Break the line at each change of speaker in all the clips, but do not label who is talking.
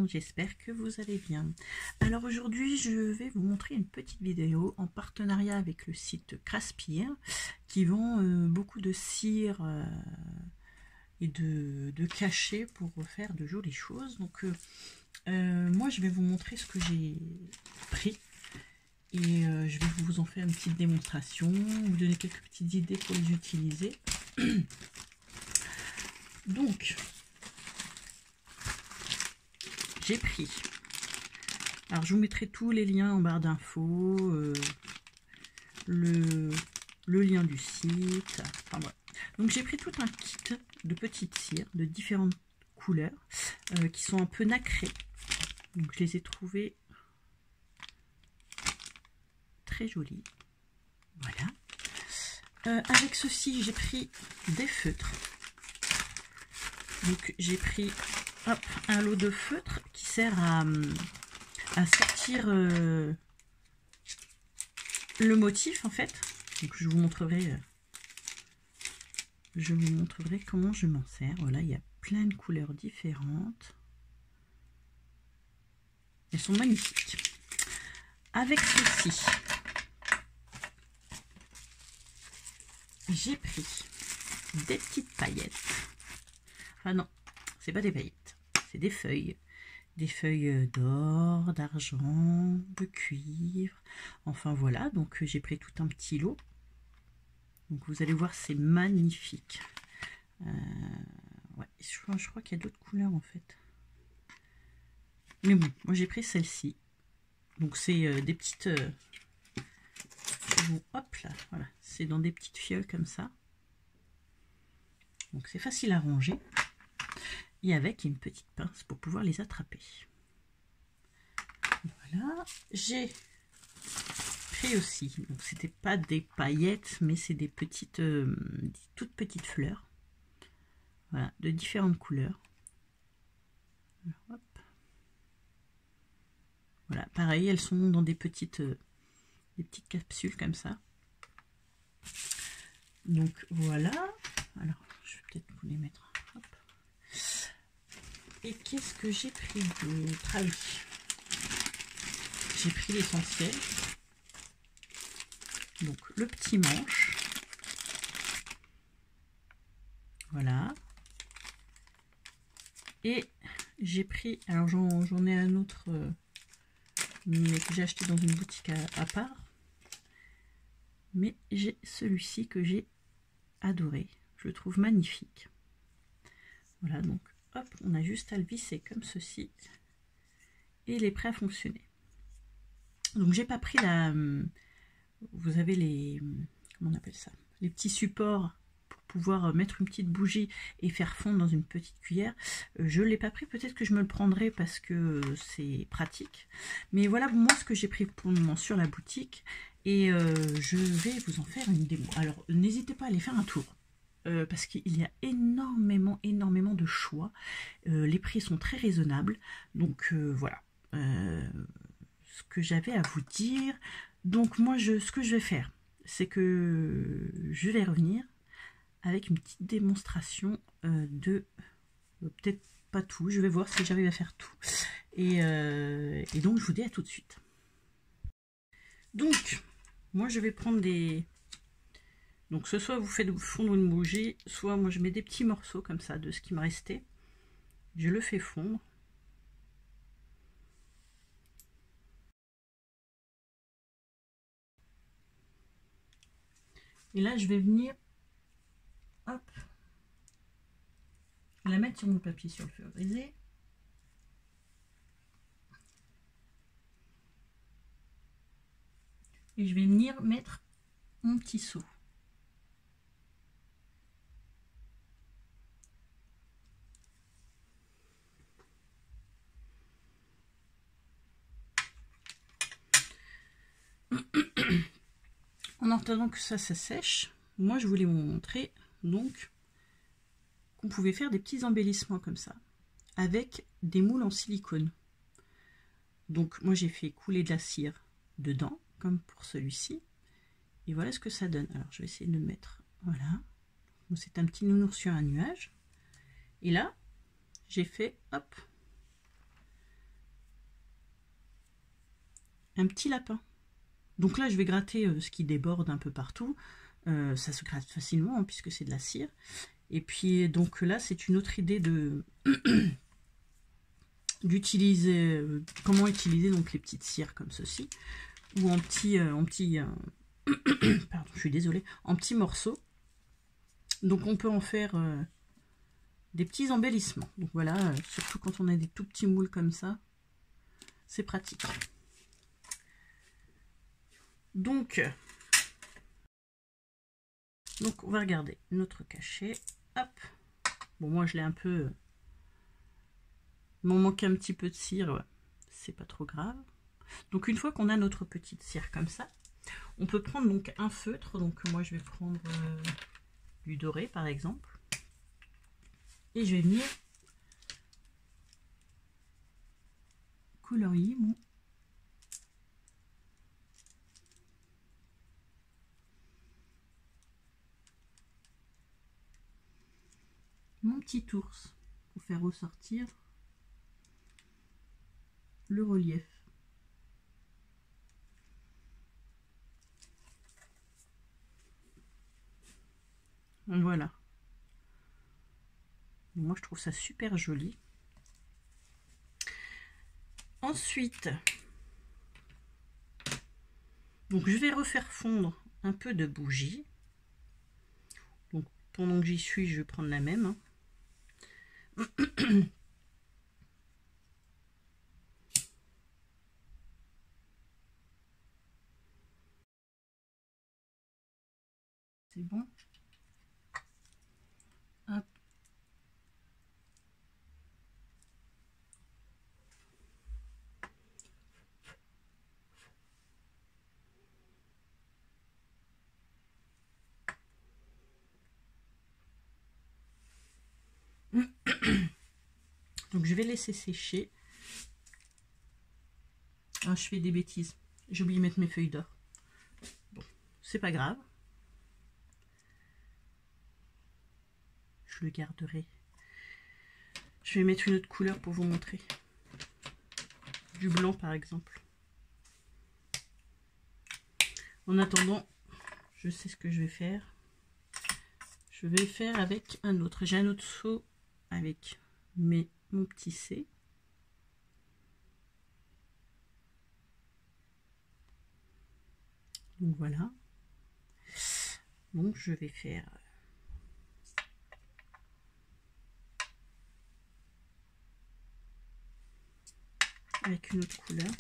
monde, j'espère que vous allez bien. Alors aujourd'hui je vais vous montrer une petite vidéo en partenariat avec le site Craspire qui vend beaucoup de cire et de cachets pour faire de jolies choses. Donc moi je vais vous montrer ce que j'ai pris et je vais vous en faire une petite démonstration, vous donner quelques petites idées pour les utiliser. Donc j'ai pris, alors je vous mettrai tous les liens en barre d'infos, le lien du site, enfin voilà. Donc j'ai pris tout un kit de petites cires de différentes couleurs qui sont un peu nacrées. Donc je les ai trouvées très jolies. Voilà. Avec ceci j'ai pris des feutres. Donc j'ai pris un lot de feutres qui sert à sortir le motif en fait. Donc je vous montrerai comment je m'en sers. Voilà, il y a plein de couleurs différentes. Elles sont magnifiques. Avec ceci, j'ai pris des petites paillettes. Enfin non, c'est pas des paillettes, c'est des feuilles. Des feuilles d'or, d'argent, de cuivre. Enfin voilà, donc j'ai pris tout un petit lot. Donc vous allez voir, c'est magnifique. Ouais, je crois qu'il y a d'autres couleurs en fait. Mais bon, moi j'ai pris celle-ci. Donc c'est des petites... hop là, voilà. C'est dans des petites fioles comme ça. Donc c'est facile à ranger. Et avec une petite pince pour pouvoir les attraper. Voilà. J'ai pris aussi, donc c'était pas des paillettes, mais c'est des petites, toutes petites fleurs. Voilà, de différentes couleurs. Hop. Voilà, pareil, elles sont dans des petites capsules comme ça. Donc voilà. Alors, je vais peut-être vous les mettre. Hop. Et qu'est-ce que j'ai pris d'autre? Ah oui, j'ai pris l'essentiel. Donc le petit manche. Voilà. Et j'ai pris, alors j'en ai un autre mais que j'ai acheté dans une boutique à part. Mais j'ai celui-ci que j'ai adoré. Je le trouve magnifique. Voilà, donc hop, on a juste à le visser comme ceci. Et il est prêt à fonctionner. Donc j'ai pas pris la... Vous avez les... Comment on appelle ça? Les petits supports pour pouvoir mettre une petite bougie et faire fondre dans une petite cuillère. Je ne l'ai pas pris, peut-être que je me le prendrai parce que c'est pratique. Mais voilà moi ce que j'ai pris pour le moment sur la boutique. Et je vais vous en faire une démo. Alors n'hésitez pas à aller faire un tour. Parce qu'il y a énormément de choix. Les prix sont très raisonnables. Donc voilà. Ce que j'avais à vous dire. Donc moi, ce que je vais faire, c'est que je vais revenir avec une petite démonstration de... peut-être pas tout, je vais voir si j'arrive à faire tout. Et donc, je vous dis à tout de suite. Donc, moi, je vais prendre des... Donc, soit vous faites fondre une bougie, soit moi, je mets des petits morceaux comme ça de ce qui me restait. Je le fais fondre. Et là, je vais venir, hop, la mettre sur mon papier sur le feu brisé. Et je vais venir mettre mon petit seau. En attendant que ça sèche, moi je voulais vous montrer donc qu'on pouvait faire des petits embellissements comme ça avec des moules en silicone. Donc moi j'ai fait couler de la cire dedans comme pour celui-ci et voilà ce que ça donne. Alors je vais essayer de le mettre, voilà, c'est un petit nounours sur un nuage et là j'ai fait hop un petit lapin. Donc là, je vais gratter ce qui déborde un peu partout. Ça se gratte facilement, hein, puisque c'est de la cire. Et puis, donc là, c'est une autre idée de d'utiliser, comment utiliser donc les petites cires comme ceci, ou en pardon, je suis désolée, en petits morceaux. Donc on peut en faire des petits embellissements. Donc voilà, surtout quand on a des tout petits moules comme ça, c'est pratique. Donc on va regarder notre cachet. Hop. Bon, moi je l'ai un peu... il m'en manque un petit peu de cire, ouais. C'est pas trop grave. Donc une fois qu'on a notre petite cire comme ça, on peut prendre donc un feutre. Donc moi je vais prendre du doré par exemple. Et je vais venir colorier mon petit ours pour faire ressortir le relief. Voilà. Moi je trouve ça super joli. Ensuite, donc je vais refaire fondre un peu de bougie. Donc pendant que j'y suis, je vais prendre la même. C'est bon. Hop. Donc je vais laisser sécher. Ah, je fais des bêtises. J'ai oublié de mettre mes feuilles d'or. Bon, c'est pas grave. Je le garderai. Je vais mettre une autre couleur pour vous montrer. Du blanc par exemple. En attendant, je sais ce que je vais faire. Je vais faire avec un autre. J'ai un autre seau avec mon petit C. Donc voilà. Donc je vais faire avec une autre couleur.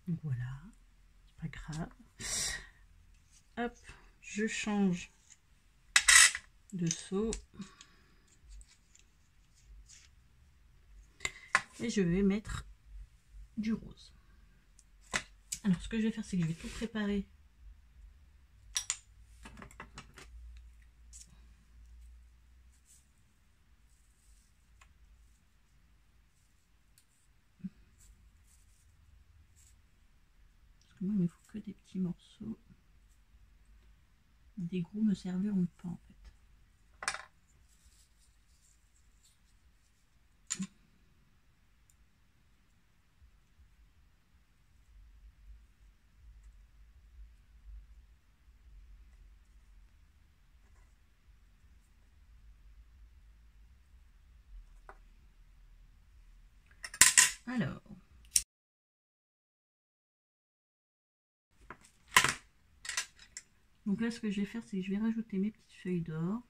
Donc voilà, c'est pas grave. Hop, je change de seau. Et je vais mettre du rose. Alors ce que je vais faire, c'est que je vais tout préparer. Parce que moi, il ne faut que des petits morceaux. Des gros me serviront pas en fait. Alors, donc là ce que je vais faire, c'est que je vais rajouter mes petites feuilles d'or.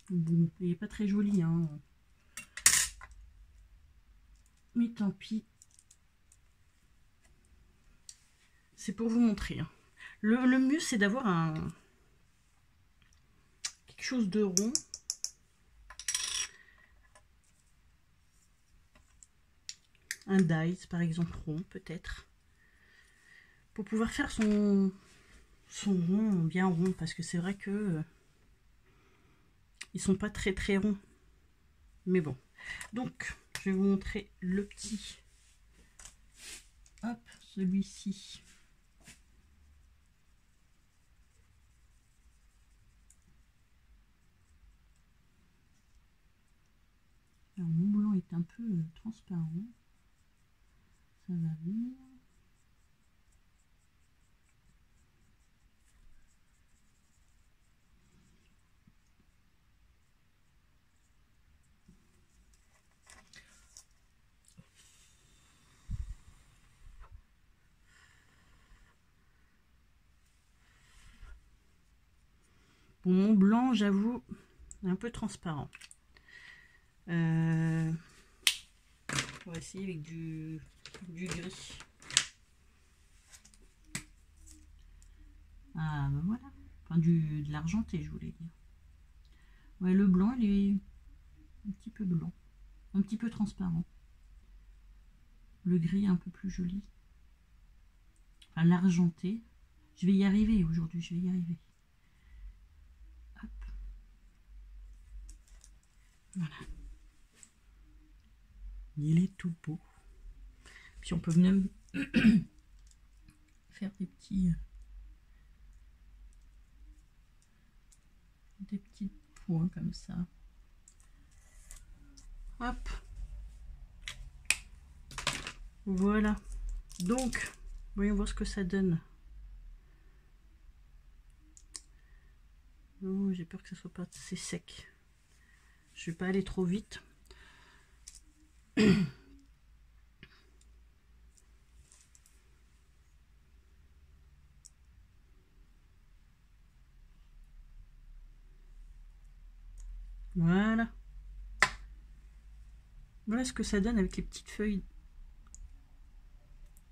Bon, il n'est pas très joli, hein. Mais tant pis. C'est pour vous montrer. Hein. Le mieux, c'est d'avoir quelque chose de rond. Un dice, par exemple, rond, peut-être. Pour pouvoir faire son rond, bien rond. Parce que c'est vrai que ils sont pas très très ronds. Mais bon. Donc, je vais vous montrer le petit. Hop, celui-ci. Alors, mon blanc est un peu transparent. Ça va venir. Bon, mon blanc, j'avoue, un peu transparent. On va essayer avec du gris. Ah, ben voilà. Enfin, de l'argenté, je voulais dire. Ouais, le blanc, il est un petit peu blanc. Un petit peu transparent. Le gris, un peu plus joli. Enfin, l'argenté. Je vais y arriver aujourd'hui, je vais y arriver. Hop. Voilà. Il est tout beau. Puis on peut même faire des petits points comme ça. Hop. Voilà. Donc, voyons voir ce que ça donne. Oh, j'ai peur que ça soit pas assez sec. Je vais pas aller trop vite. Voilà. Voilà ce que ça donne avec les petites feuilles,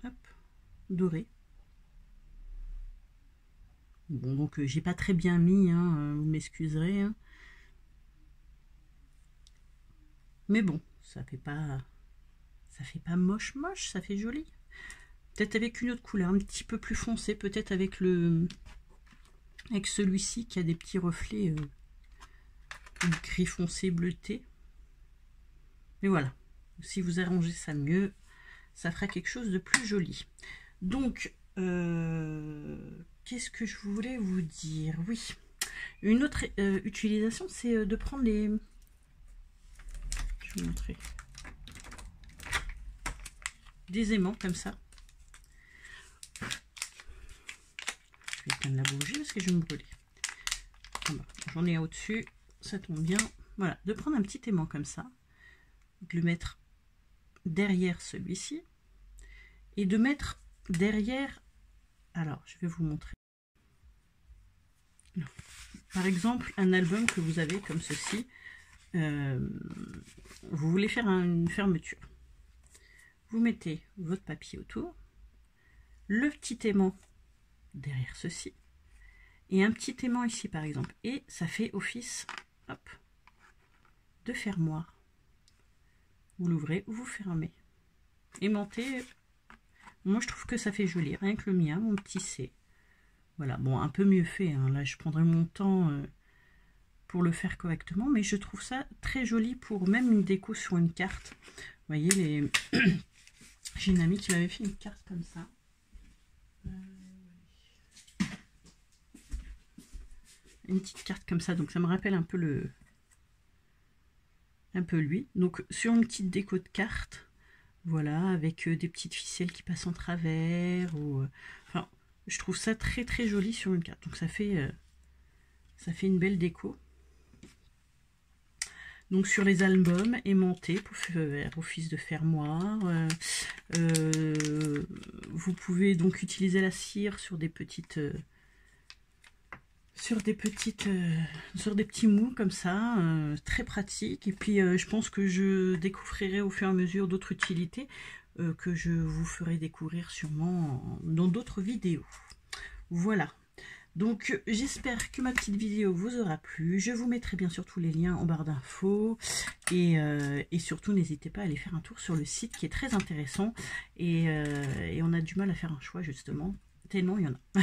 hop, dorées. Bon, donc j'ai pas très bien mis, hein, vous m'excuserez. Hein. Mais bon, ça fait pas moche, ça fait joli. Peut-être avec une autre couleur, un petit peu plus foncé, peut-être avec celui-ci qui a des petits reflets gris foncé bleuté. Mais voilà, si vous arrangez ça mieux, ça fera quelque chose de plus joli. Donc, qu'est-ce que je voulais vous dire? Oui, une autre utilisation, c'est de prendre les... Je vais vous montrer. Des aimants comme ça. Je vais éteindre la bougie parce que je vais me brûler. Voilà. J'en ai un au-dessus, ça tombe bien. Voilà, de prendre un petit aimant comme ça, de le mettre derrière celui-ci et de mettre derrière... Alors, je vais vous montrer. Par exemple, un album que vous avez comme ceci, vous voulez faire une fermeture. Vous mettez votre papier autour, le petit aimant derrière ceci, et un petit aimant ici par exemple. Et ça fait office, hop, de fermoir. Vous l'ouvrez, vous fermez. Aimanté, moi je trouve que ça fait joli. Rien que le mien, mon petit C. Voilà, bon, un peu mieux fait. Hein. Là, je prendrai mon temps pour le faire correctement, mais je trouve ça très joli pour même une déco sur une carte. Vous voyez, les... j'ai une amie qui m'avait fait une carte comme ça. Une petite carte comme ça, donc ça me rappelle un peu lui. Donc sur une petite déco de carte, voilà, avec des petites ficelles qui passent en travers, ou enfin, je trouve ça très très joli sur une carte. Donc ça fait une belle déco. Donc sur les albums aimantés pour faire office de fermoir. Vous pouvez donc utiliser la cire sur des petites sur des petits mous comme ça, très pratique. Et puis je pense que je découvrirai au fur et à mesure d'autres utilités que je vous ferai découvrir sûrement dans d'autres vidéos. Voilà. Donc j'espère que ma petite vidéo vous aura plu. Je vous mettrai bien sûr tous les liens en barre d'infos. Et surtout n'hésitez pas à aller faire un tour sur le site qui est très intéressant. Et on a du mal à faire un choix justement. tellement il y en a.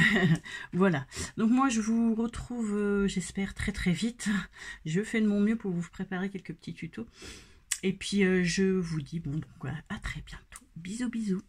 Voilà, donc moi je vous retrouve, j'espère, très très vite. Je fais de mon mieux pour vous préparer quelques petits tutos. Et puis je vous dis, bon, donc voilà, à très bientôt. Bisous, bisous.